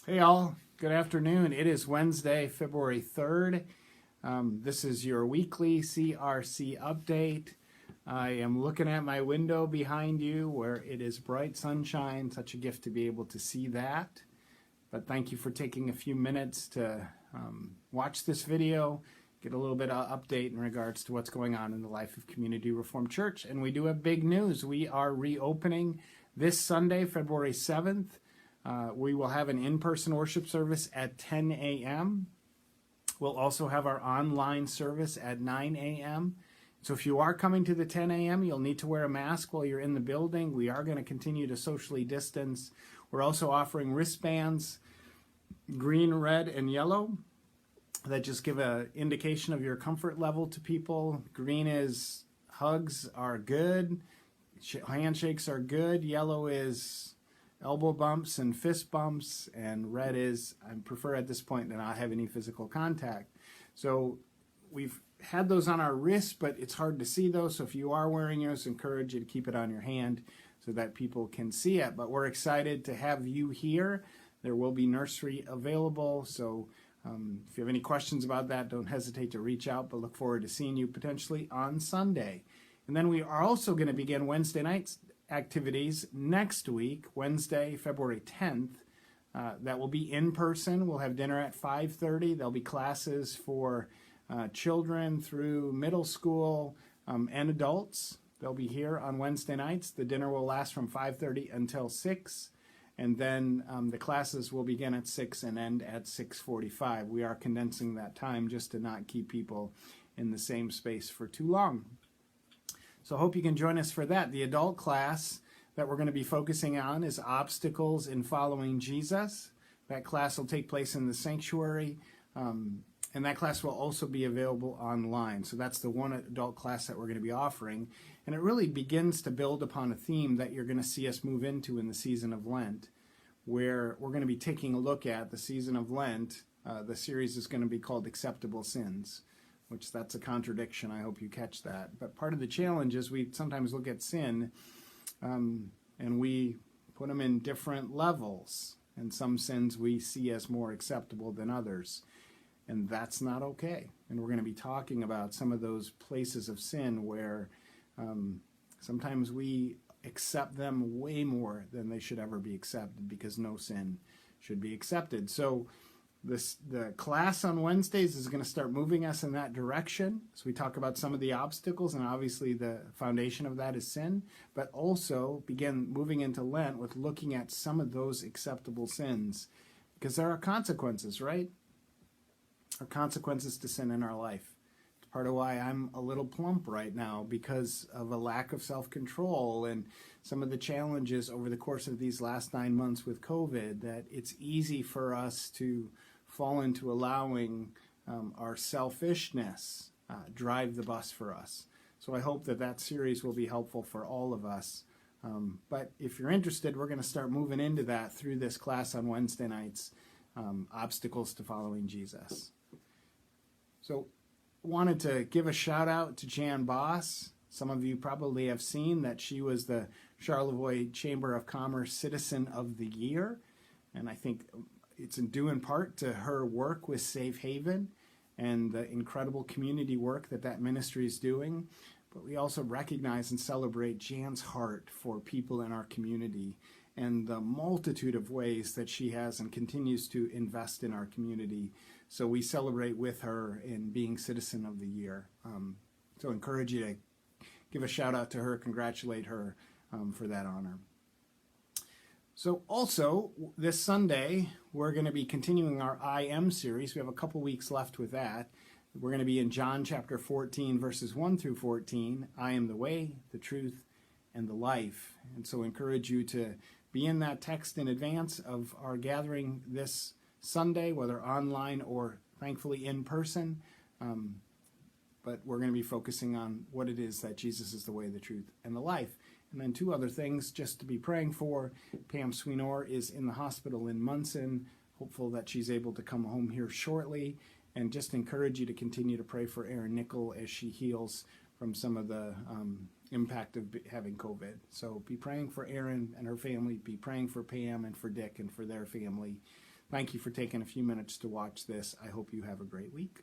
Hey all, good afternoon. It is Wednesday, February 3rd. This is your weekly CRC update. I am looking at my window behind you where it is bright sunshine. Such a gift to be able to see that. But thank you for taking a few minutes to watch this video, get a little bit of update in regards to what's going on in the life of Community Reformed Church. And we do have big news. We are reopening this Sunday, February 7th. We will have an in-person worship service at 10 a.m. We'll also have our online service at 9 a.m. So if you are coming to the 10 a.m., you'll need to wear a mask while you're in the building. We are going to continue to socially distance. We're also offering wristbands, green, red, and yellow, that just give an indication of your comfort level to people. Green is hugs are good, handshakes are good. Yellow is elbow bumps and fist bumps, and red is I prefer at this point to not have any physical contact. So we've had those on our wrists, but it's hard to see those. So if you are wearing yours, I encourage you to keep it on your hand so that people can see it. But we're excited to have you here. There will be nursery available. So if you have any questions about that, don't hesitate to reach out, but look forward to seeing you potentially on Sunday. And then we are also going to begin Wednesday nights activities next week, Wednesday, February 10th. That will be in person. We'll have dinner at 5:30. There'll be classes for children through middle school and adults. They'll be here on Wednesday nights. The dinner will last from 5:30 until 6. And then the classes will begin at 6 and end at 6:45. We are condensing that time just to not keep people in the same space for too long. So I hope you can join us for that. The adult class that we're going to be focusing on is Obstacles in Following Jesus. That class will take place in the sanctuary, and that class will also be available online. So that's the one adult class that we're going to be offering. And it really begins to build upon a theme that you're going to see us move into in the season of Lent, where we're going to be taking a look at the season of Lent. The series is going to be called Acceptable Sins, which that's a contradiction. I hope you catch that. But part of the challenge is we sometimes look at sin and we put them in different levels. And some sins we see as more acceptable than others. And that's not okay. And we're going to be talking about some of those places of sin where sometimes we accept them way more than they should ever be accepted, because no sin should be accepted. So the class on Wednesdays is going to start moving us in that direction. So we talk about some of the obstacles, and obviously the foundation of that is sin, but also begin moving into Lent with looking at some of those acceptable sins, because there are consequences, right? There are consequences to sin in our life. It's part of why I'm a little plump right now, because of a lack of self-control and some of the challenges over the course of these last 9 months with COVID, that it's easy for us to fall into allowing our selfishness drive the bus for us. So I hope that that series will be helpful for all of us. But if you're interested, we're going to start moving into that through this class on Wednesday nights, Obstacles to Following Jesus. So wanted to give a shout out to Jan Boss. Some of you probably have seen that she was the Charlevoix Chamber of Commerce Citizen of the Year. And I think it's due in part to her work with Safe Haven and the incredible community work that that ministry is doing. But we also recognize and celebrate Jan's heart for people in our community and the multitude of ways that she has and continues to invest in our community. So we celebrate with her in being Citizen of the Year. So I encourage you to give a shout out to her, congratulate her for that honor. So also, this Sunday, we're going to be continuing our I Am series. We have a couple weeks left with that. We're going to be in John chapter 14, verses 1 through 14. I am the way, the truth, and the life. And so I encourage you to be in that text in advance of our gathering this Sunday, whether online or thankfully in person. But we're going to be focusing on what it is that Jesus is the way, the truth, and the life. And then two other things just to be praying for. Pam Sweenor is in the hospital in Munson. Hopeful that she's able to come home here shortly. And just encourage you to continue to pray for Erin Nickel as she heals from some of the impact of having COVID. So be praying for Erin and her family. Be praying for Pam and for Dick and for their family. Thank you for taking a few minutes to watch this. I hope you have a great week.